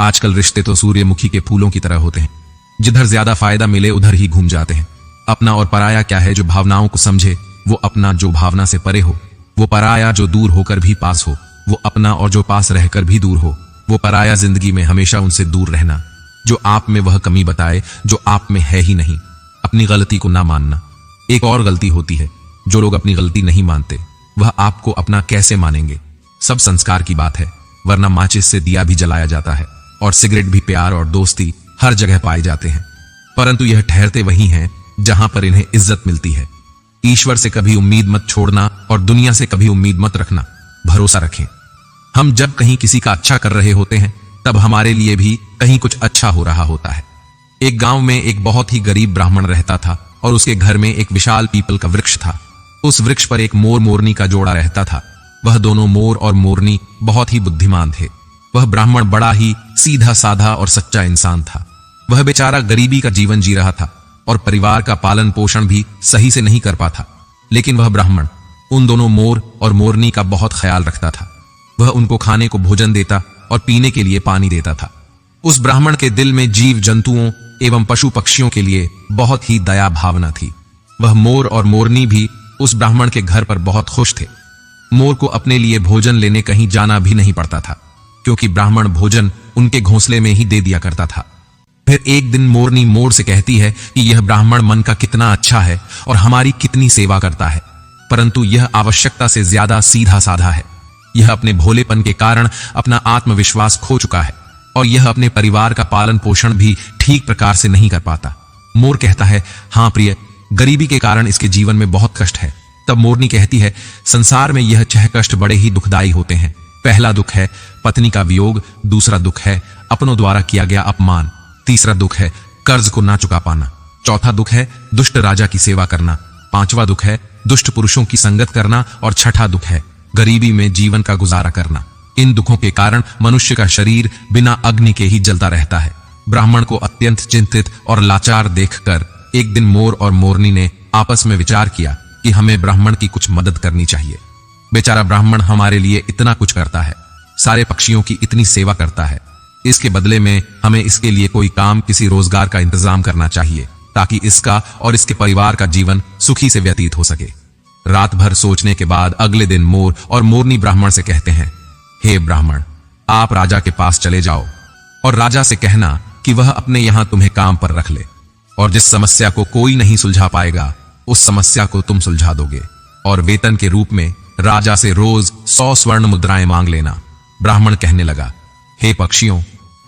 आजकल रिश्ते तो सूर्यमुखी के फूलों की तरह होते हैं, जिधर ज्यादा फायदा मिले उधर ही घूम जाते हैं। अपना और पराया क्या है? जो भावनाओं को समझे वो अपना, जो भावना से परे हो वो पराया, जो दूर होकर भी पास हो वो अपना, और जो पास रहकर भी दूर हो वो पराया। जिंदगी में हमेशा उनसे दूर रहना जो आप में वह कमी बताए जो आप में है ही नहीं। अपनी गलती को ना मानना। एक और गलती होती है, जो लोग अपनी गलती नहीं मानते वह आपको अपना कैसे मानेंगे? सब संस्कार की बात है, वरना माचिस से दिया भी जलाया जाता है और सिगरेट भी, प्यार और दोस्ती हर जगह पाए जाते हैं, परंतु यह ठहरते वहीं हैं जहां पर इन्हें इज्जत मिलती है। ईश्वर से कभी उम्मीद मत छोड़ना और दुनिया से कभी उम्मीद मत रखना। भरोसा रखें। हम जब कहीं किसी का अच्छा कर रहे होते हैं तब हमारे लिए भी कहीं कुछ अच्छा हो रहा होता है। एक गांव में एक बहुत ही गरीब ब्राह्मण रहता था और उसके घर में एक विशाल पीपल का वृक्ष था। उस वृक्ष पर एक मोर मोरनी का जोड़ा रहता था। वह दोनों, मोर और मोरनी, बहुत ही बुद्धिमान थे। वह ब्राह्मण बड़ा ही सीधा साधा और सच्चा इंसान था। वह बेचारा गरीबी का जीवन जी रहा था और परिवार का पालन पोषण भी सही से नहीं कर पाता, लेकिन वह ब्राह्मण उन दोनों, मोर और मोरनी, का बहुत ख्याल रखता था। वह उनको खाने को भोजन देता और पीने के लिए पानी देता था। उस ब्राह्मण के दिल में जीव जंतुओं एवं पशु पक्षियों के लिए बहुत ही दया भावना थी। वह मोर और मोरनी भी उस ब्राह्मण के घर पर बहुत खुश थे। मोर को अपने लिए भोजन लेने कहीं जाना भी नहीं पड़ता था, क्योंकि ब्राह्मण भोजन उनके घोंसले में ही दे दिया करता था। फिर एक दिन मोरनी मोर से कहती है कि यह ब्राह्मण मन का कितना अच्छा है और हमारी कितनी सेवा करता है, परंतु यह आवश्यकता से ज्यादा सीधा साधा है। यह अपने भोलेपन के कारण अपना आत्मविश्वास खो चुका है और यह अपने परिवार का पालन पोषण भी ठीक प्रकार से नहीं कर पाता। मोर कहता है, हाँ प्रिय, गरीबी के कारण इसके जीवन में बहुत कष्ट है। तब मोरनी कहती है, संसार में यह 6 कष्ट बड़े ही दुखदायी होते हैं। पहला दुख है पत्नी का वियोग, दूसरा दुख है अपनों द्वारा किया गया अपमान, तीसरा दुख है कर्ज को ना चुका पाना, चौथा दुख है दुष्ट राजा की सेवा करना, पांचवा दुख है दुष्ट पुरुषों की संगत करना और छठा दुख है गरीबी में जीवन का गुजारा करना। इन दुखों के कारण मनुष्य का शरीर बिना अग्नि के ही जलता रहता है। ब्राह्मण को अत्यंत चिंतित और लाचार देखकर एक दिन मोर और मोरनी ने आपस में विचार किया कि हमें ब्राह्मण की कुछ मदद करनी चाहिए। बेचारा ब्राह्मण हमारे लिए इतना कुछ करता है, सारे पक्षियों की इतनी सेवा करता है, इसके बदले में हमें इसके लिए कोई काम, किसी रोजगार का इंतजाम करना चाहिए, ताकि इसका और इसके परिवार का जीवन सुखी से व्यतीत हो सके। रात भर सोचने के बाद अगले दिन मोर और मोरनी ब्राह्मण से कहते हैं, हे ब्राह्मण, आप राजा के पास चले जाओ और राजा से कहना कि वह अपने यहां तुम्हें काम पर रख ले, और जिस समस्या को कोई नहीं सुलझा पाएगा उस समस्या को तुम सुलझा दोगे, और वेतन के रूप में राजा से रोज 100 स्वर्ण मुद्राएं मांग लेना। ब्राह्मण कहने लगा, हे पक्षियों,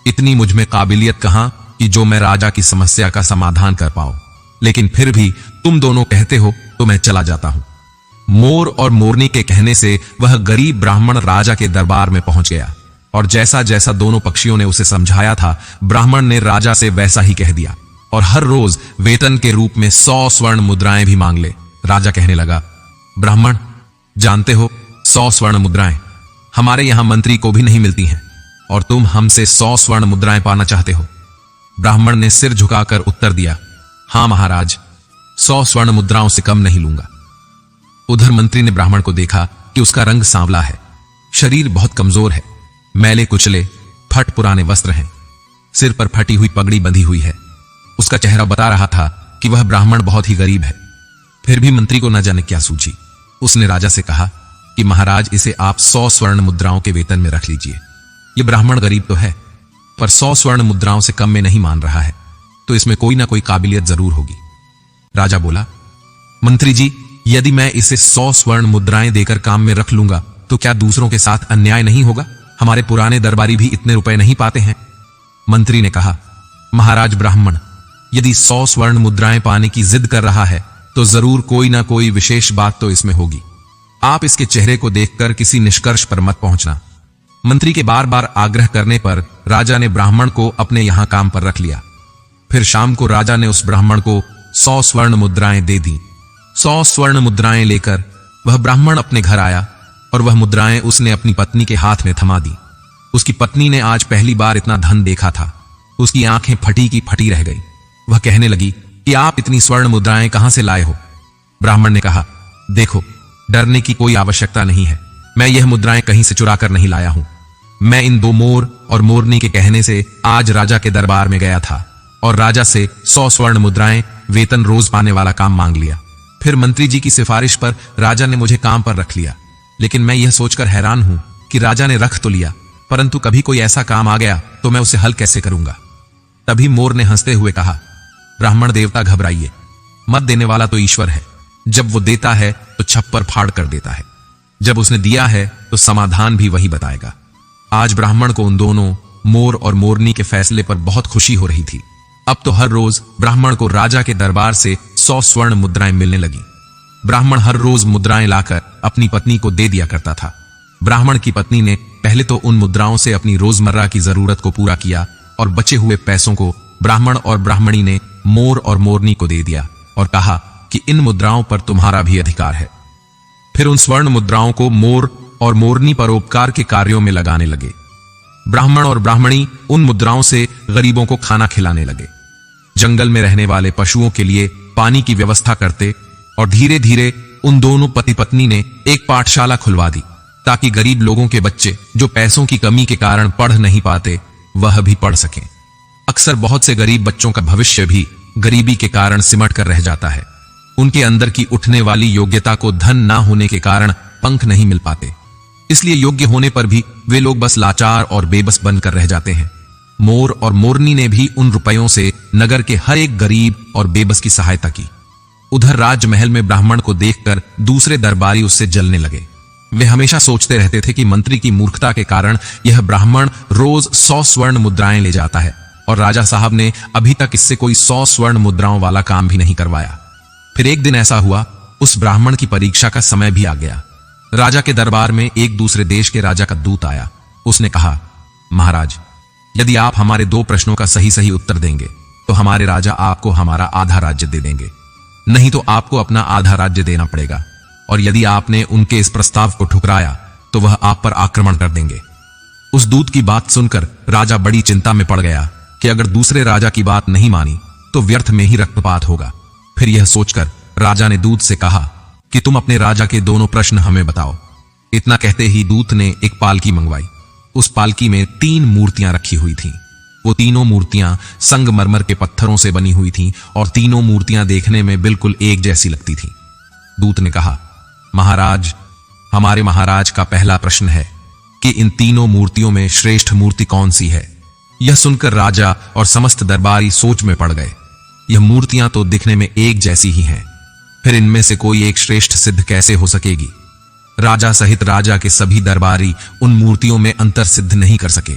इतनी मुझ में काबिलियत कहां कि जो मैं राजा की समस्या का समाधान कर पाऊं, लेकिन फिर भी तुम दोनों कहते हो तो मैं चला जाता हूं। मोर और मोरनी के कहने से वह गरीब ब्राह्मण राजा के दरबार में पहुंच गया, और जैसा जैसा दोनों पक्षियों ने उसे समझाया था, ब्राह्मण ने राजा से वैसा ही कह दिया, और हर रोज वेतन के रूप में 100 स्वर्ण मुद्राएं भी मांग ले। राजा कहने लगा, ब्राह्मण, जानते हो 100 स्वर्ण मुद्राएं हमारे यहां मंत्री को भी नहीं मिलती हैं, और तुम हमसे 100 स्वर्ण मुद्राएं पाना चाहते हो। ब्राह्मण ने सिर झुकाकर उत्तर दिया, हां महाराज, 100 स्वर्ण मुद्राओं से कम नहीं लूंगा। उधर मंत्री ने ब्राह्मण को देखा कि उसका रंग सांवला है, शरीर बहुत कमजोर है, मैले कुचले फट पुराने वस्त्र हैं, सिर पर फटी हुई पगड़ी बंधी हुई है। उसका चेहरा बता रहा था कि वह ब्राह्मण बहुत ही गरीब है। फिर भी मंत्री को न जाने क्या सूझी। उसने राजा से कहा कि महाराज, इसे आप 100 स्वर्ण मुद्राओं के वेतन में रख लीजिए। ये ब्राह्मण गरीब तो है, पर 100 स्वर्ण मुद्राओं से कम में नहीं मान रहा है, तो इसमें कोई ना कोई काबिलियत जरूर होगी। राजा बोला, मंत्री जी, यदि मैं इसे 100 स्वर्ण मुद्राएं देकर काम में रख लूंगा तो क्या दूसरों के साथ अन्याय नहीं होगा? हमारे पुराने दरबारी भी इतने रुपए नहीं पाते हैं। मंत्री ने कहा, महाराज ब्राह्मण, यदि 100 स्वर्ण मुद्राएं पाने की जिद कर रहा है तो जरूर कोई ना कोई विशेष बात तो इसमें होगी। आप इसके चेहरे को देखकर किसी निष्कर्ष पर मत पहुंचना। मंत्री के बार बार आग्रह करने पर राजा ने ब्राह्मण को अपने यहां काम पर रख लिया। फिर शाम को राजा ने उस ब्राह्मण को 100 स्वर्ण मुद्राएं दे दी। 100 स्वर्ण मुद्राएं लेकर वह ब्राह्मण अपने घर आया और वह मुद्राएं उसने अपनी पत्नी के हाथ में थमा दी। उसकी पत्नी ने आज पहली बार इतना धन देखा था। उसकी आंखें फटी की फटी रह गई। वह कहने लगी कि आप इतनी स्वर्ण मुद्राएं कहां से लाए हो? ब्राह्मण ने कहा, देखो, डरने की कोई आवश्यकता नहीं है, मैं यह मुद्राएं कहीं से चुरा कर नहीं लाया हूं। मैं इन दो मोर और मोरनी के कहने से आज राजा के दरबार में गया था और राजा से 100 स्वर्ण मुद्राएं वेतन रोज पाने वाला काम मांग लिया। फिर मंत्री जी की सिफारिश पर राजा ने मुझे काम पर रख लिया। लेकिन मैं यह सोचकर हैरान हूं कि राजा ने रख तो लिया, परंतु कभी कोई ऐसा काम आ गया तो मैं उसे हल कैसे करूंगा। तभी मोर ने हंसते हुए कहा, ब्राह्मण देवता घबराइए मत, देने वाला तो ईश्वर है। जब वो देता है तो छप्पर फाड़ कर देता है, जब उसने दिया है तो समाधान भी वही बताएगा। आज ब्राह्मण को उन दोनों मोर और मोरनी के फैसले पर बहुत खुशी हो रही थी। अब तो हर रोज ब्राह्मण को राजा के दरबार से 100 स्वर्ण मुद्राएं मिलने लगी। ब्राह्मण हर रोज मुद्राएं लाकर अपनी पत्नी को दे दिया करता था। ब्राह्मण की पत्नी ने पहले तो उन मुद्राओं से अपनी रोजमर्रा की जरूरत को पूरा किया और बचे हुए पैसों को ब्राह्मण और ब्राह्मणी ने मोर और मोरनी को दे दिया और कहा कि इन मुद्राओं पर तुम्हारा भी अधिकार है। फिर उन स्वर्ण मुद्राओं को मोर और मोरनी परोपकार के कार्यों में लगाने लगे। ब्राह्मण और ब्राह्मणी उन मुद्राओं से गरीबों को खाना खिलाने लगे, जंगल में रहने वाले पशुओं के लिए पानी की व्यवस्था करते और धीरे धीरे उन दोनों पति पत्नी ने एक पाठशाला खुलवा दी ताकि गरीब लोगों के बच्चे जो पैसों की कमी के कारण पढ़ नहीं पाते वह भी पढ़ सकें। अक्सर बहुत से गरीब बच्चों का भविष्य भी गरीबी के कारण सिमट कर रह जाता है। उनके अंदर की उठने वाली योग्यता को धन ना होने के कारण पंख नहीं मिल पाते, इसलिए योग्य होने पर भी वे लोग बस लाचार और बेबस बनकर रह जाते हैं। मोर और मोरनी ने भी उन रुपयों से नगर के हर एक गरीब और बेबस की सहायता की। उधर राजमहल में ब्राह्मण को देखकर दूसरे दरबारी उससे जलने लगे। वे हमेशा सोचते रहते थे कि मंत्री की मूर्खता के कारण यह ब्राह्मण रोज 100 स्वर्ण मुद्राएं ले जाता है और राजा साहब ने अभी तक इससे कोई 100 स्वर्ण मुद्राओं वाला काम भी नहीं करवाया। फिर एक दिन ऐसा हुआ, उस ब्राह्मण की परीक्षा का समय भी आ गया। राजा के दरबार में एक दूसरे देश के राजा का दूत आया। उसने कहा, महाराज, यदि आप हमारे 2 प्रश्नों का सही सही उत्तर देंगे तो हमारे राजा आपको हमारा आधा राज्य दे देंगे, नहीं तो आपको अपना आधा राज्य देना पड़ेगा, और यदि आपने उनके इस प्रस्ताव को ठुकराया तो वह आप पर आक्रमण कर देंगे। उस दूत की बात सुनकर राजा बड़ी चिंता में पड़ गया कि अगर दूसरे राजा की बात नहीं मानी तो व्यर्थ में ही रक्तपात होगा। फिर यह सोचकर राजा ने दूत से कहा कि तुम अपने राजा के दोनों प्रश्न हमें बताओ। इतना कहते ही दूत ने एक पालकी मंगवाई। उस पालकी में 3 मूर्तियां रखी हुई थीं। वो तीनों मूर्तियां संगमरमर के पत्थरों से बनी हुई थीं और तीनों मूर्तियां देखने में बिल्कुल एक जैसी लगती थीं। दूत ने कहा, महाराज, हमारे महाराज का पहला प्रश्न है कि इन तीनों मूर्तियों में श्रेष्ठ मूर्ति कौन सी है। यह सुनकर राजा और समस्त दरबारी सोच में पड़ गए। यह मूर्तियां तो दिखने में एक जैसी ही हैं, फिर इनमें से कोई एक श्रेष्ठ सिद्ध कैसे हो सकेगी। राजा सहित राजा के सभी दरबारी उन मूर्तियों में अंतर सिद्ध नहीं कर सके।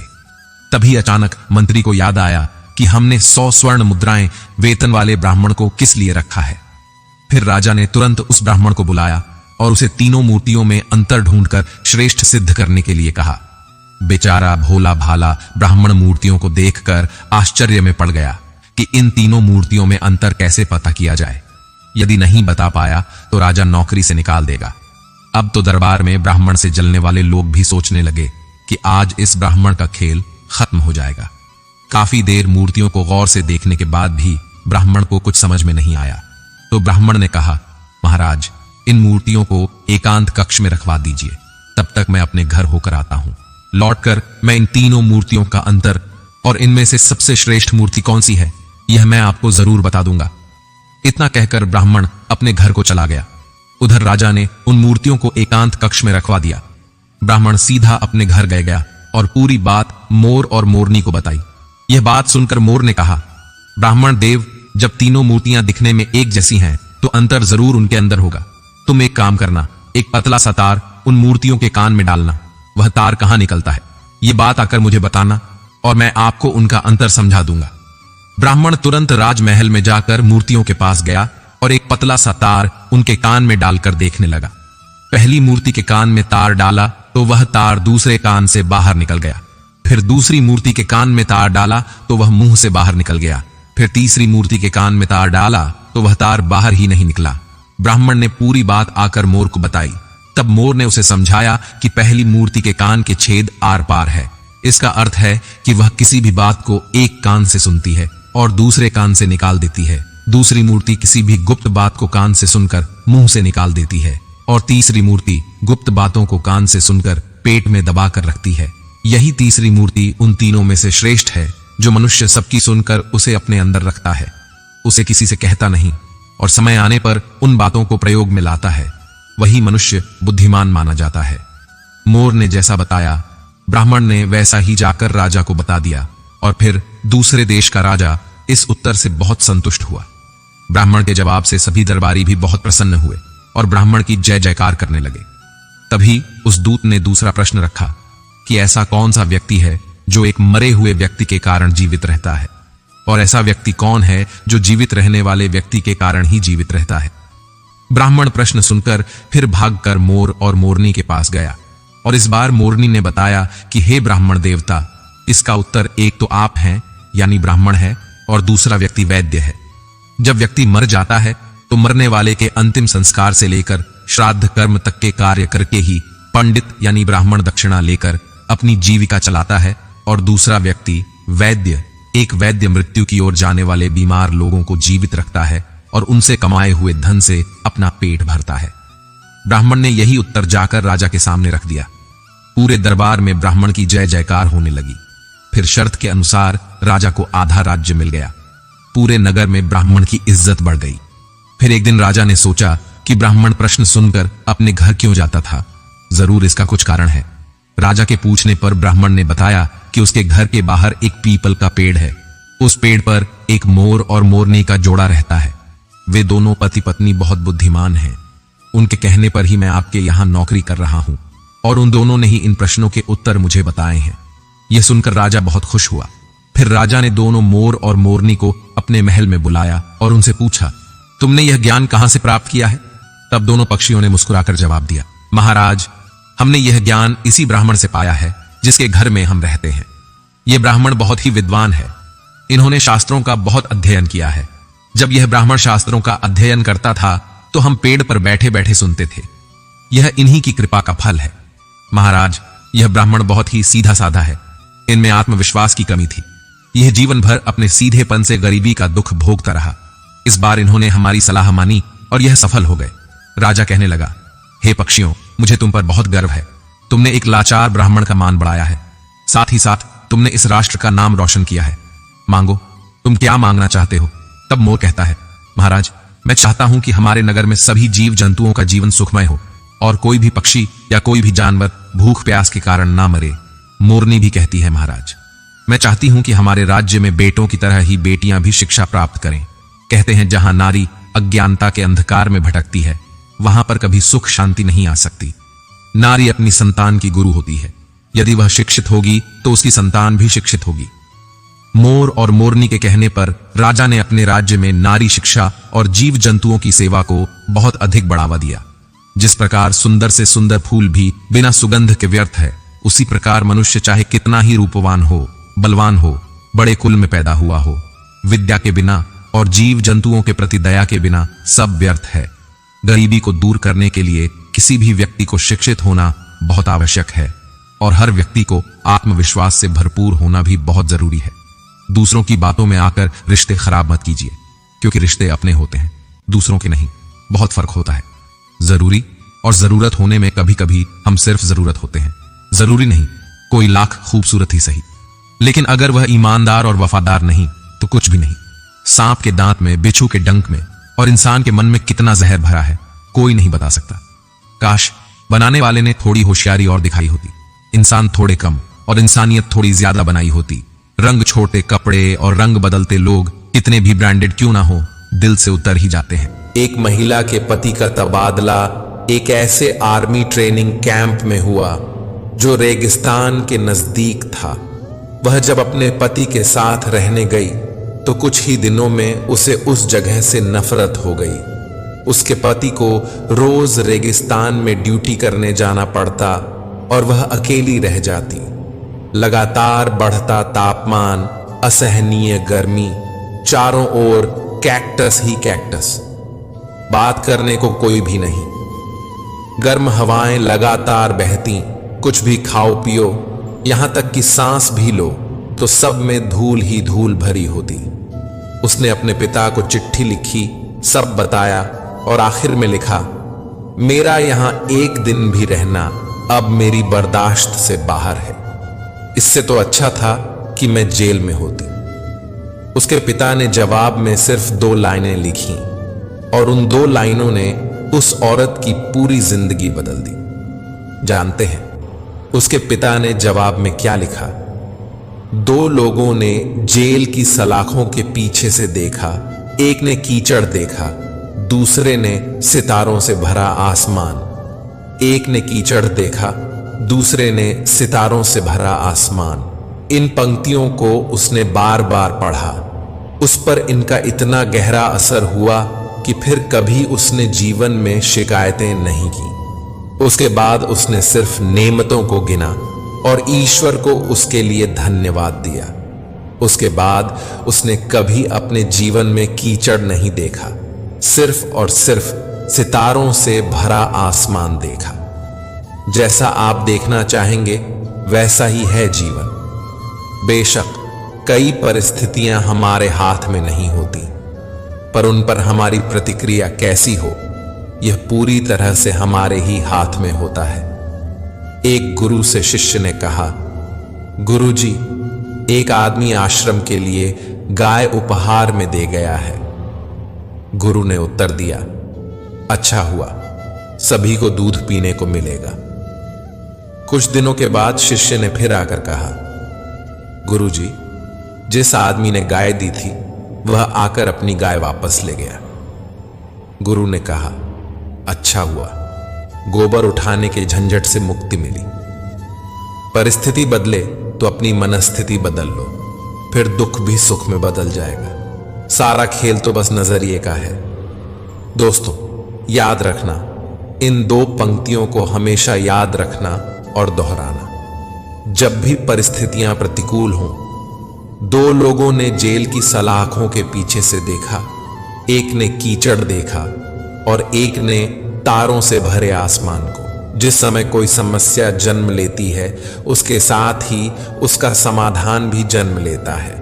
तभी अचानक मंत्री को याद आया कि हमने 100 स्वर्ण मुद्राएं वेतन वाले ब्राह्मण को किस लिए रखा है। फिर राजा ने तुरंत उस ब्राह्मण को बुलाया और उसे तीनों मूर्तियों में अंतर ढूंढकर श्रेष्ठ सिद्ध करने के लिए कहा। बेचारा भोला भाला ब्राह्मण मूर्तियों को देखकर आश्चर्य में पड़ गया कि इन तीनों मूर्तियों में अंतर कैसे पता किया जाए। यदि नहीं बता पाया तो राजा नौकरी से निकाल देगा। अब तो दरबार में ब्राह्मण से जलने वाले लोग भी सोचने लगे कि आज इस ब्राह्मण का खेल खत्म हो जाएगा। काफी देर मूर्तियों को गौर से देखने के बाद भी ब्राह्मण को कुछ समझ में नहीं आया, तो ब्राह्मण ने कहा, महाराज, इन मूर्तियों को एकांत कक्ष में रखवा दीजिए, तब तक मैं अपने घर होकर आता हूं। लौटकर मैं इन तीनों मूर्तियों का अंतर और इनमें से सबसे श्रेष्ठ मूर्ति कौन सी है यह मैं आपको जरूर बता दूंगा। इतना कहकर ब्राह्मण अपने घर को चला गया। उधर राजा ने उन मूर्तियों को एकांत कक्ष में रखवा दिया। ब्राह्मण सीधा अपने घर गया और पूरी बात मोर और मोरनी को बताई। यह बात सुनकर मोर ने कहा, ब्राह्मण देव, जब तीनों मूर्तियां दिखने में एक जैसी हैं तो अंतर जरूर उनके अंदर होगा। तुम एक काम करना, एक पतला सा तार उन मूर्तियों के कान में डालना। वह तार कहां निकलता है यह बात आकर मुझे बताना और मैं आपको उनका अंतर समझा दूंगा। ब्राह्मण तुरंत राजमहल में जाकर मूर्तियों के पास गया और एक पतला सा तार उनके कान में डालकर देखने लगा। पहली मूर्ति के कान में तार डाला तो वह तार दूसरे कान से बाहर निकल गया। फिर दूसरी मूर्ति के कान में तार डाला तो वह मुंह से बाहर निकल गया। फिर तीसरी मूर्ति के कान में तार डाला तो वह तार बाहर ही नहीं निकला। ब्राह्मण ने पूरी बात आकर मोर को बताई। तब मोर ने उसे समझाया कि पहली मूर्ति के कान के छेद आर पार है। इसका अर्थ है कि वह किसी भी बात को एक कान से सुनती है और दूसरे कान से निकाल देती है। दूसरी मूर्ति किसी भी गुप्त बात को कान से सुनकर मुंह से निकाल देती है और तीसरी मूर्ति गुप्त बातों को कान से सुनकर पेट में दबाकर रखती है। यही तीसरी मूर्ति उन तीनों में से श्रेष्ठ है जो मनुष्य सबकी सुनकर उसे अपने अंदर रखता है, उसे किसी से कहता नहीं और समय आने पर उन बातों को प्रयोग में लाता है। वही मनुष्य बुद्धिमान माना जाता है। मोर ने जैसा बताया, ब्राह्मण ने वैसा ही जाकर राजा को बता दिया और फिर दूसरे देश का राजा इस उत्तर से बहुत संतुष्ट हुआ। ब्राह्मण के जवाब से सभी दरबारी भी बहुत प्रसन्न हुए और ब्राह्मण की जय जयकार करने लगे। तभी उस दूत ने दूसरा प्रश्न रखा कि ऐसा कौन सा व्यक्ति है जो एक मरे हुए व्यक्ति के कारण जीवित रहता है, और ऐसा व्यक्ति कौन है जो जीवित रहने वाले व्यक्ति के कारण ही जीवित रहता है। ब्राह्मण प्रश्न सुनकर फिर भागकर मोर और मोरनी के पास गया और इस बार मोरनी ने बताया कि हे ब्राह्मण देवता, इसका उत्तर एक तो आप हैं यानी ब्राह्मण है और दूसरा व्यक्ति वैद्य है। जब व्यक्ति मर जाता है तो मरने वाले के अंतिम संस्कार से लेकर श्राद्ध कर्म तक के कार्य करके ही पंडित यानी ब्राह्मण दक्षिणा लेकर अपनी जीविका चलाता है, और दूसरा व्यक्ति वैद्य, एक वैद्य मृत्यु की ओर जाने वाले बीमार लोगों को जीवित रखता है और उनसे कमाए हुए धन से अपना पेट भरता है। ब्राह्मण ने यही उत्तर जाकर राजा के सामने रख दिया। पूरे दरबार में ब्राह्मण की जय जयकार होने लगी। फिर शर्त के अनुसार राजा को आधा राज्य मिल गया। पूरे नगर में ब्राह्मण की इज्जत बढ़ गई। फिर एक दिन राजा ने सोचा कि ब्राह्मण प्रश्न सुनकर अपने घर क्यों जाता था, जरूर इसका कुछ कारण है। राजा के पूछने पर ब्राह्मण ने बताया कि उसके घर के बाहर एक पीपल का पेड़ है। उस पेड़ पर एक मोर और मोरनी का जोड़ा रहता है। वे दोनों पति पत्नी बहुत बुद्धिमान हैं। उनके कहने पर ही मैं आपके यहां नौकरी कर रहा हूं और उन दोनों ने ही इन प्रश्नों के उत्तर मुझे बताए हैं। यह सुनकर राजा बहुत खुश हुआ। फिर राजा ने दोनों मोर और मोरनी को अपने महल में बुलाया और उनसे पूछा, तुमने यह ज्ञान कहां से प्राप्त किया है? तब दोनों पक्षियों ने मुस्कुराकर जवाब दिया, महाराज, हमने यह ज्ञान इसी ब्राह्मण से पाया है जिसके घर में हम रहते हैं। यह ब्राह्मण बहुत ही विद्वान है। इन्होंने शास्त्रों का बहुत अध्ययन किया है। जब यह ब्राह्मण शास्त्रों का अध्ययन करता था तो हम पेड़ पर बैठे बैठे सुनते थे। यह इन्हीं की कृपा का फल है। महाराज, यह ब्राह्मण बहुत ही सीधा साधा है। इनमें आत्मविश्वास की कमी थी। यह जीवन भर अपने सीधेपन से गरीबी का दुख भोगता रहा। इस बार इन्होंने हमारी सलाह मानी और यह सफल हो गए। राजा कहने लगा, हे पक्षियों, मुझे तुम पर बहुत गर्व है। तुमने एक लाचार ब्राह्मण का मान बढ़ाया है, साथ ही साथ तुमने इस राष्ट्र का नाम रोशन किया है। मांगो, तुम क्या मांगना चाहते हो? तब मोर कहता है, महाराज, मैं चाहता हूं कि हमारे नगर में सभी जीव जंतुओं का जीवन सुखमय हो और कोई भी पक्षी या कोई भी जानवर भूख प्यास के कारण ना मरे। मोरनी भी कहती है, महाराज, मैं चाहती हूं कि हमारे राज्य में बेटों की तरह ही बेटियां भी शिक्षा प्राप्त करें। कहते हैं, जहां नारी अज्ञानता के अंधकार में भटकती है वहां पर कभी सुख शांति नहीं आ सकती। नारी अपनी संतान की गुरु होती है। यदि वह शिक्षित होगी तो उसकी संतान भी शिक्षित होगी। मोर और मोरनी के कहने पर राजा ने अपने राज्य में नारी शिक्षा और जीव जंतुओं की सेवा को बहुत अधिक बढ़ावा दिया। जिस प्रकार सुंदर से सुंदर फूल भी बिना सुगंध के व्यर्थ है, उसी प्रकार मनुष्य चाहे कितना ही रूपवान हो, बलवान हो, बड़े कुल में पैदा हुआ हो, विद्या के बिना और जीव जंतुओं के प्रति दया के बिना सब व्यर्थ है। गरीबी को दूर करने के लिए किसी भी व्यक्ति को शिक्षित होना बहुत आवश्यक है और हर व्यक्ति को आत्मविश्वास से भरपूर होना भी बहुत जरूरी है। दूसरों की बातों में आकर रिश्ते खराब मत कीजिए, क्योंकि रिश्ते अपने होते हैं, दूसरों के नहीं। बहुत फर्क होता है। जरूरी और जरूरत होने में कभी कभी हम सिर्फ जरूरत होते हैं। जरूरी नहीं कोई लाख खूबसूरत ही सही, लेकिन अगर वह ईमानदार और वफादार नहीं तो कुछ भी नहीं। सांप के दांत में, बिच्छू के डंक में और इंसान के मन में कितना जहर भरा है, कोई नहीं बता सकता। काश बनाने वाले ने थोड़ी होशियारी और दिखाई होती, इंसान थोड़े कम और इंसानियत थोड़ी ज्यादा बनाई होती। रंग छोटे कपड़े और रंग बदलते लोग कितने भी ब्रांडेड क्यों ना हो, दिल से उतर ही जाते हैं। एक महिला के पति का तबादला एक ऐसे आर्मी ट्रेनिंग कैंप में हुआ जो रेगिस्तान के नजदीक था। वह जब अपने पति के साथ रहने गई तो कुछ ही दिनों में उसे उस जगह से नफरत हो गई। उसके पति को रोज रेगिस्तान में ड्यूटी करने जाना पड़ता और वह अकेली रह जाती। लगातार बढ़ता तापमान, असहनीय गर्मी, चारों ओर कैक्टस ही कैक्टस, बात करने को कोई भी नहीं। गर्म हवाएं लगातार बहती, कुछ भी खाओ पियो, यहां तक कि सांस भी लो तो सब में धूल ही धूल भरी होती। उसने अपने पिता को चिट्ठी लिखी, सब बताया और आखिर में लिखा, मेरा यहां एक दिन भी रहना अब मेरी बर्दाश्त से बाहर है। इससे तो अच्छा था कि मैं जेल में होती। उसके पिता ने जवाब में सिर्फ 2 लाइनें लिखी और उन 2 लाइनों ने उस औरत की पूरी जिंदगी बदल दी। जानते हैं उसके पिता ने जवाब में क्या लिखा? 2 लोगों ने जेल की सलाखों के पीछे से देखा। एक ने कीचड़ देखा, दूसरे ने सितारों से भरा आसमान। एक ने कीचड़ देखा, दूसरे ने सितारों से भरा आसमान। इन पंक्तियों को उसने बार बार पढ़ा। उस पर इनका इतना गहरा असर हुआ कि फिर कभी उसने जीवन में शिकायतें नहीं की। उसके बाद उसने सिर्फ नेमतों को गिना और ईश्वर को उसके लिए धन्यवाद दिया। उसके बाद उसने कभी अपने जीवन में कीचड़ नहीं देखा, सिर्फ और सिर्फ सितारों से भरा आसमान देखा। जैसा आप देखना चाहेंगे वैसा ही है जीवन। बेशक कई परिस्थितियां हमारे हाथ में नहीं होती, पर उन पर हमारी प्रतिक्रिया कैसी हो यह पूरी तरह से हमारे ही हाथ में होता है। एक गुरु से शिष्य ने कहा, गुरुजी, एक आदमी आश्रम के लिए गाय उपहार में दे गया है। गुरु ने उत्तर दिया, अच्छा हुआ, सभी को दूध पीने को मिलेगा। कुछ दिनों के बाद शिष्य ने फिर आकर कहा, गुरुजी, जिस आदमी ने गाय दी थी वह आकर अपनी गाय वापस ले गया। गुरु ने कहा, अच्छा हुआ, गोबर उठाने के झंझट से मुक्ति मिली। परिस्थिति बदले तो अपनी मनस्थिति बदल लो, फिर दुख भी सुख में बदल जाएगा। सारा खेल तो बस नजरिए का है। दोस्तों, याद रखना, इन 2 पंक्तियों को हमेशा याद रखना और दोहराना। जब भी परिस्थितियां प्रतिकूल हों, 2 लोगों ने जेल की सलाखों के पीछे से देखा। एक ने कीचड़ देखा और एक ने तारों से भरे आसमान को। जिस समय कोई समस्या जन्म लेती है उसके साथ ही उसका समाधान भी जन्म लेता है।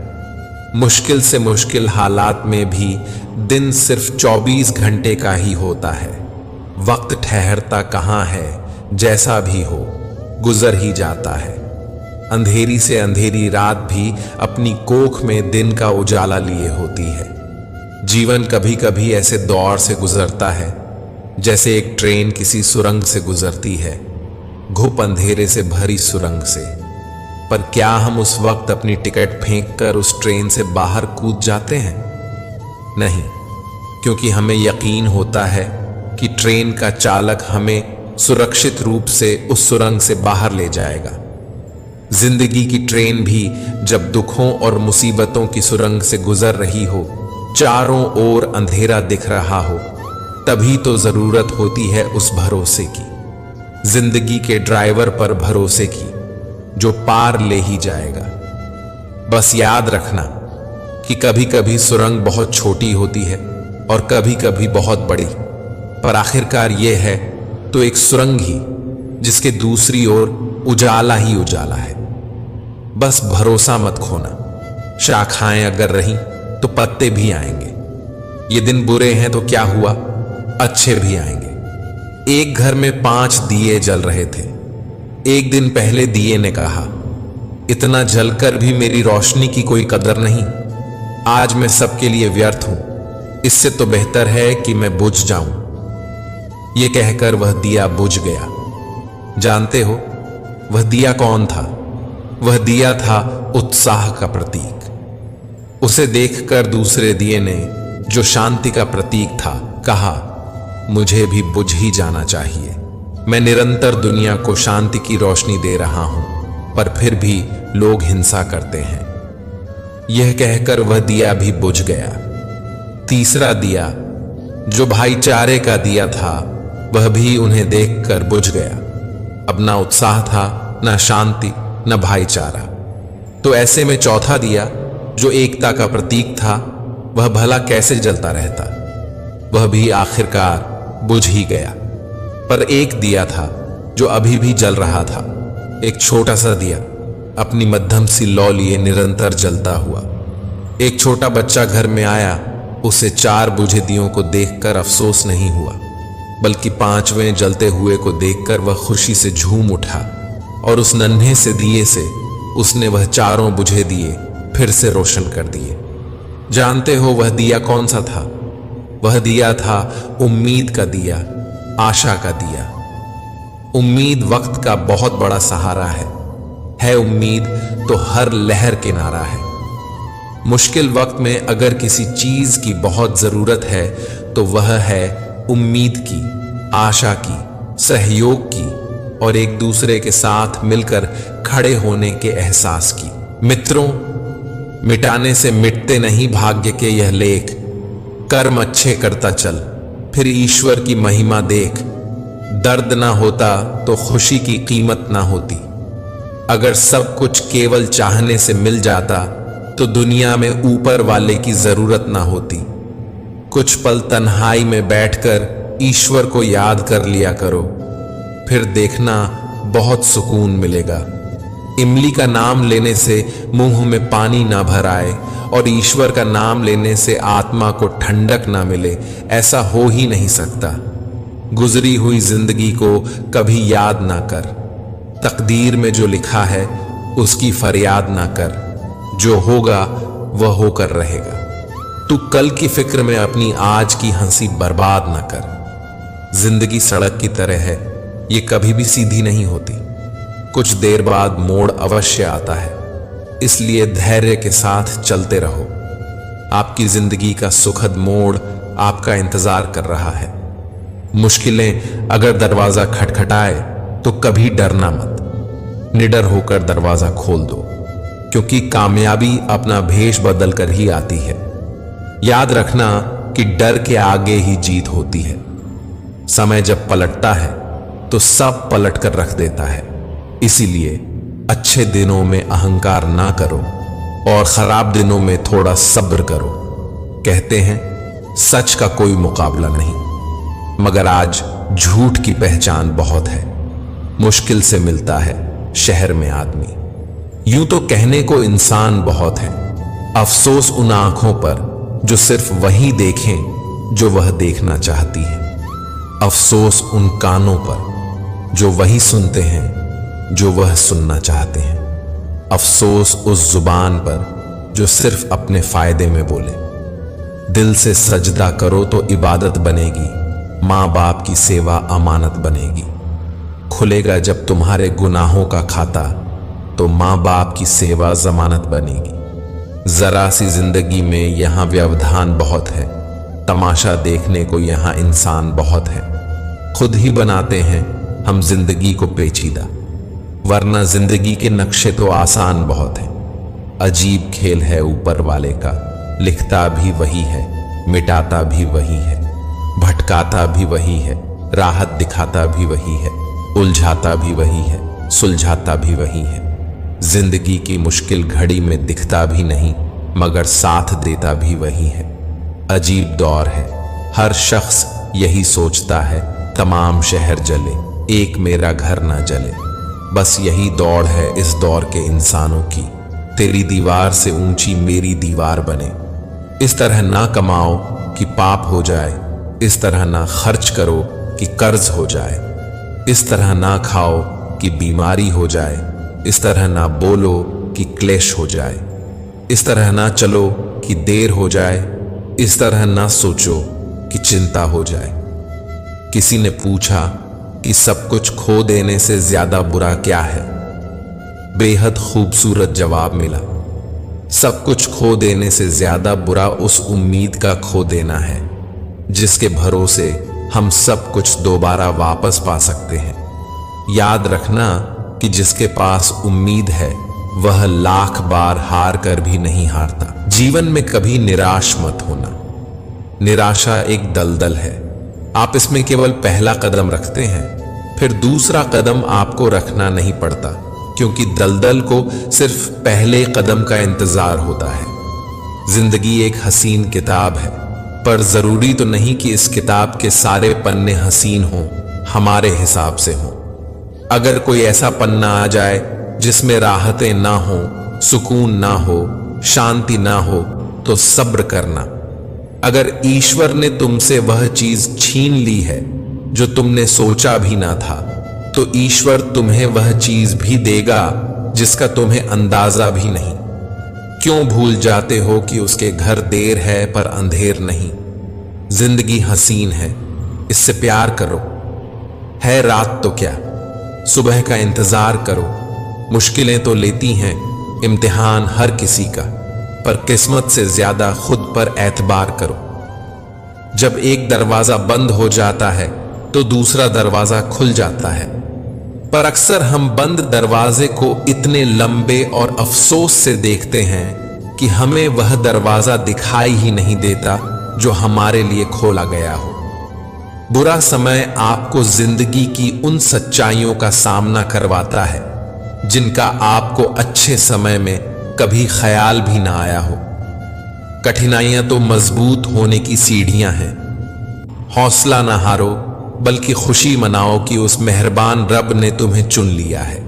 मुश्किल से मुश्किल हालात में भी दिन सिर्फ 24 घंटे का ही होता है। वक्त ठहरता कहाँ है, जैसा भी हो गुजर ही जाता है। अंधेरी से अंधेरी रात भी अपनी कोख में दिन का उजाला लिए होती है। जीवन कभी कभी ऐसे दौर से गुजरता है जैसे एक ट्रेन किसी सुरंग से गुजरती है, घुप अंधेरे से भरी सुरंग से। पर क्या हम उस वक्त अपनी टिकट फेंककर उस ट्रेन से बाहर कूद जाते हैं? नहीं, क्योंकि हमें यकीन होता है कि ट्रेन का चालक हमें सुरक्षित रूप से उस सुरंग से बाहर ले जाएगा। जिंदगी की ट्रेन भी जब दुखों और मुसीबतों की सुरंग से गुजर रही हो, चारों ओर अंधेरा दिख रहा हो, तभी तो जरूरत होती है उस भरोसे की, जिंदगी के ड्राइवर पर भरोसे की, जो पार ले ही जाएगा। बस याद रखना कि कभी कभी सुरंग बहुत छोटी होती है और कभी कभी बहुत बड़ी, पर आखिरकार यह है तो एक सुरंग ही जिसके दूसरी ओर उजाला ही उजाला है। बस भरोसा मत खोना। शाखाएं अगर रहीं तो पत्ते भी आएंगे। ये दिन बुरे हैं तो क्या हुआ, अच्छे भी आएंगे। एक घर में 5 दिए जल रहे थे। एक दिन पहले दिए ने कहा, इतना जलकर भी मेरी रोशनी की कोई कदर नहीं। आज मैं सबके लिए व्यर्थ हूं, इससे तो बेहतर है कि मैं बुझ जाऊं। यह कहकर वह दिया बुझ गया। जानते हो वह दिया कौन था? वह दिया था उत्साह का प्रतीक। उसे देखकर दूसरे दिए ने, जो शांति का प्रतीक था, कहा, मुझे भी बुझ ही जाना चाहिए। मैं निरंतर दुनिया को शांति की रोशनी दे रहा हूं, पर फिर भी लोग हिंसा करते हैं। यह कहकर वह दिया भी बुझ गया। तीसरा दिया, जो भाईचारे का दिया था, वह भी उन्हें देखकर बुझ गया। अब ना उत्साह था, ना शांति, न भाईचारा। तो ऐसे में चौथा दिया, जो एकता का प्रतीक था, वह भला कैसे जलता रहता? वह भी आखिरकार बुझ ही गया। पर एक दिया था जो अभी भी जल रहा था, एक छोटा सा दिया, अपनी मध्यम सी लौ लिए निरंतर जलता हुआ। एक छोटा बच्चा घर में आया। उसे 4 बुझे दियों को देखकर अफसोस नहीं हुआ, बल्कि 5वें जलते हुए को देखकर वह खुशी से झूम उठा और उस नन्हे से दिए से उसने वह चारों बुझे दिए फिर से रोशन कर दिए। जानते हो वह दिया कौन सा था? वह दिया था उम्मीद का दिया, आशा का दिया। उम्मीद वक्त का बहुत बड़ा सहारा है उम्मीद तो हर लहर किनारा है। मुश्किल वक्त में अगर किसी चीज की बहुत जरूरत है तो वह है उम्मीद की, आशा की, सहयोग की और एक दूसरे के साथ मिलकर खड़े होने के एहसास की। मित्रों, मिटाने से मिटते नहीं भाग्य के यह लेख। कर्म अच्छे करता चल, फिर ईश्वर की महिमा देख। दर्द ना होता तो खुशी की कीमत ना होती। अगर सब कुछ केवल चाहने से मिल जाता तो दुनिया में ऊपर वाले की जरूरत ना होती। कुछ पल तन्हाई में बैठकर ईश्वर को याद कर लिया करो, फिर देखना बहुत सुकून मिलेगा। इमली का नाम लेने से मुंह में पानी ना भर आए और ईश्वर का नाम लेने से आत्मा को ठंडक ना मिले, ऐसा हो ही नहीं सकता। गुजरी हुई जिंदगी को कभी याद ना कर। तकदीर में जो लिखा है उसकी फरियाद ना कर। जो होगा वह होकर रहेगा। तू कल की फिक्र में अपनी आज की हंसी बर्बाद ना कर। जिंदगी सड़क की तरह है, ये कभी भी सीधी नहीं होती। कुछ देर बाद मोड़ अवश्य आता है, इसलिए धैर्य के साथ चलते रहो। आपकी जिंदगी का सुखद मोड़ आपका इंतजार कर रहा है। मुश्किलें अगर दरवाजा खटखटाए तो कभी डरना मत। निडर होकर दरवाजा खोल दो, क्योंकि कामयाबी अपना भेष बदल कर ही आती है। याद रखना कि डर के आगे ही जीत होती है। समय जब पलटता है तो सब पलट कर रख देता है। इसीलिए अच्छे दिनों में अहंकार ना करो और खराब दिनों में थोड़ा सब्र करो। कहते हैं सच का कोई मुकाबला नहीं, मगर आज झूठ की पहचान बहुत है। मुश्किल से मिलता है शहर में आदमी। यूं तो कहने को इंसान बहुत है, अफसोस उन आंखों पर जो सिर्फ वही देखें जो वह देखना चाहती है। अफसोस उन कानों पर जो वही सुनते हैं जो वह सुनना चाहते हैं। अफसोस उस जुबान पर जो सिर्फ अपने फायदे में बोले। दिल से सजदा करो तो इबादत बनेगी, माँ बाप की सेवा अमानत बनेगी। खुलेगा जब तुम्हारे गुनाहों का खाता तो माँ बाप की सेवा जमानत बनेगी। जरा सी जिंदगी में यहाँ व्यवधान बहुत है, तमाशा देखने को यहाँ इंसान बहुत है। खुद ही बनाते हैं हम जिंदगी को पेचीदा, वरना जिंदगी के नक्शे तो आसान बहुत हैं। अजीब खेल है ऊपर वाले का, लिखता भी वही है, मिटाता भी वही है, भटकाता भी वही है, राहत दिखाता भी वही है, उलझाता भी वही है, सुलझाता भी वही है। जिंदगी की मुश्किल घड़ी में दिखता भी नहीं, मगर साथ देता भी वही है। अजीब दौर है, हर शख्स यही सोचता है तमाम शहर जले, एक मेरा घर ना जले। बस यही दौड़ है इस दौर के इंसानों की, तेरी दीवार से ऊंची मेरी दीवार बने। इस तरह ना कमाओ कि पाप हो जाए, इस तरह ना खर्च करो कि कर्ज हो जाए, इस तरह ना खाओ कि बीमारी हो जाए, इस तरह ना बोलो कि क्लेश हो जाए, इस तरह ना चलो कि देर हो जाए, इस तरह ना सोचो कि चिंता हो जाए। किसी ने पूछा कि सब कुछ खो देने से ज्यादा बुरा क्या है? बेहद खूबसूरत जवाब मिला, सब कुछ खो देने से ज्यादा बुरा उस उम्मीद का खो देना है जिसके भरोसे हम सब कुछ दोबारा वापस पा सकते हैं। याद रखना कि जिसके पास उम्मीद है वह लाख बार हार कर भी नहीं हारता। जीवन में कभी निराश मत होना। निराशा एक दलदल है, आप इसमें केवल पहला कदम रखते हैं, फिर दूसरा कदम आपको रखना नहीं पड़ता, क्योंकि दलदल को सिर्फ पहले कदम का इंतजार होता है। जिंदगी एक हसीन किताब है, पर जरूरी तो नहीं कि इस किताब के सारे पन्ने हसीन हों, हमारे हिसाब से हों। अगर कोई ऐसा पन्ना आ जाए जिसमें राहतें ना हो, सुकून ना हो, शांति ना हो, तो सब्र करना। अगर ईश्वर ने तुमसे वह चीज छीन ली है जो तुमने सोचा भी ना था, तो ईश्वर तुम्हें वह चीज भी देगा जिसका तुम्हें अंदाजा भी नहीं। क्यों भूल जाते हो कि उसके घर देर है पर अंधेर नहीं। जिंदगी हसीन है, इससे प्यार करो। है रात तो क्या, सुबह का इंतजार करो। मुश्किलें तो लेती हैं इम्तिहान हर किसी का, पर किस्मत से ज्यादा खुद पर एतबार करो। जब एक दरवाजा बंद हो जाता है तो दूसरा दरवाजा खुल जाता है, पर अक्सर हम बंद दरवाजे को इतने लंबे और अफसोस से देखते हैं कि हमें वह दरवाजा दिखाई ही नहीं देता जो हमारे लिए खोला गया हो। बुरा समय आपको जिंदगी की उन सच्चाइयों का सामना करवाता है जिनका आपको अच्छे समय में कभी ख्याल भी ना आया हो। कठिनाइयां तो मजबूत होने की सीढ़ियां हैं। हौसला ना हारो, बल्कि खुशी मनाओ कि उस मेहरबान रब ने तुम्हें चुन लिया है।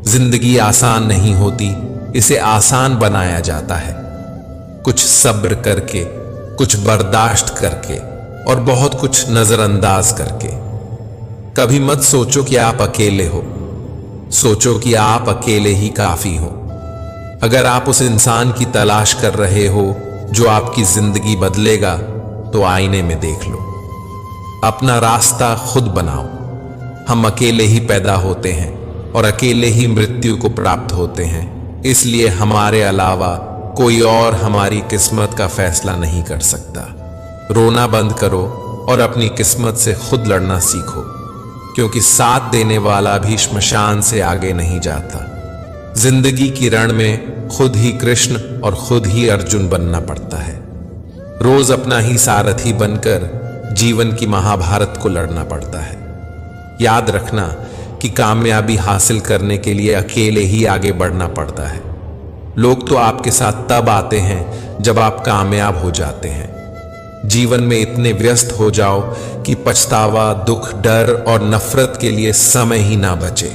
जिंदगी आसान नहीं होती, इसे आसान बनाया जाता है। कुछ सब्र करके, कुछ बर्दाश्त करके और बहुत कुछ नजरअंदाज करके। कभी मत सोचो कि आप अकेले हो, सोचो कि आप अकेले ही काफी हो। अगर आप उस इंसान की तलाश कर रहे हो जो आपकी जिंदगी बदलेगा, तो आईने में देख लो। अपना रास्ता खुद बनाओ। हम अकेले ही पैदा होते हैं और अकेले ही मृत्यु को प्राप्त होते हैं, इसलिए हमारे अलावा कोई और हमारी किस्मत का फैसला नहीं कर सकता। रोना बंद करो और अपनी किस्मत से खुद लड़ना सीखो, क्योंकि साथ देने वाला भी श्मशान से आगे नहीं जाता। जिंदगी की रण में खुद ही कृष्ण और खुद ही अर्जुन बनना पड़ता है। रोज अपना ही सारथी बनकर जीवन की महाभारत को लड़ना पड़ता है। याद रखना कि कामयाबी हासिल करने के लिए अकेले ही आगे बढ़ना पड़ता है। लोग तो आपके साथ तब आते हैं जब आप कामयाब हो जाते हैं। जीवन में इतने व्यस्त हो जाओ कि पछतावा, दुख, डर और नफरत के लिए समय ही ना बचे।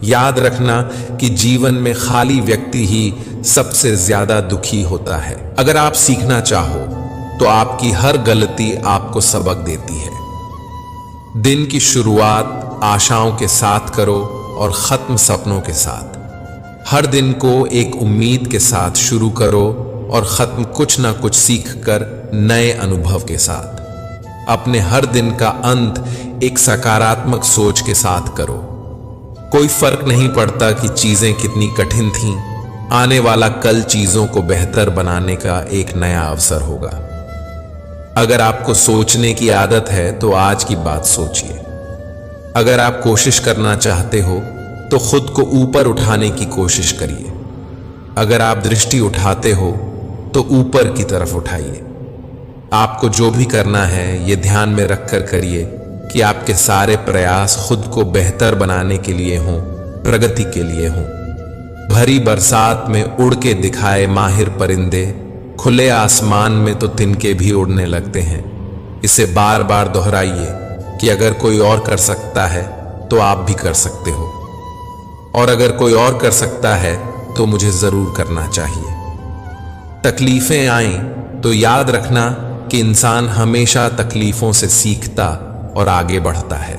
याद रखना कि जीवन में खाली व्यक्ति ही सबसे ज्यादा दुखी होता है। अगर आप सीखना चाहो तो आपकी हर गलती आपको सबक देती है। दिन की शुरुआत आशाओं के साथ करो और खत्म सपनों के साथ। हर दिन को एक उम्मीद के साथ शुरू करो और खत्म कुछ ना कुछ सीख कर नए अनुभव के साथ। अपने हर दिन का अंत एक सकारात्मक सोच के साथ करो। कोई फर्क नहीं पड़ता कि चीजें कितनी कठिन थीं, आने वाला कल चीजों को बेहतर बनाने का एक नया अवसर होगा। अगर आपको सोचने की आदत है तो आज की बात सोचिए। अगर आप कोशिश करना चाहते हो तो खुद को ऊपर उठाने की कोशिश करिए। अगर आप दृष्टि उठाते हो तो ऊपर की तरफ उठाइए। आपको जो भी करना है ये ध्यान में रखकर करिए कि आपके सारे प्रयास खुद को बेहतर बनाने के लिए हों, प्रगति के लिए हों। भरी बरसात में उड़ के दिखाए माहिर परिंदे खुले आसमान में तो तिनके भी उड़ने लगते हैं। इसे बार बार दोहराइए कि अगर कोई और कर सकता है तो आप भी कर सकते हो, और अगर कोई और कर सकता है तो मुझे जरूर करना चाहिए। तकलीफें आएं तो याद रखना कि इंसान हमेशा तकलीफों से सीखता और आगे बढ़ता है।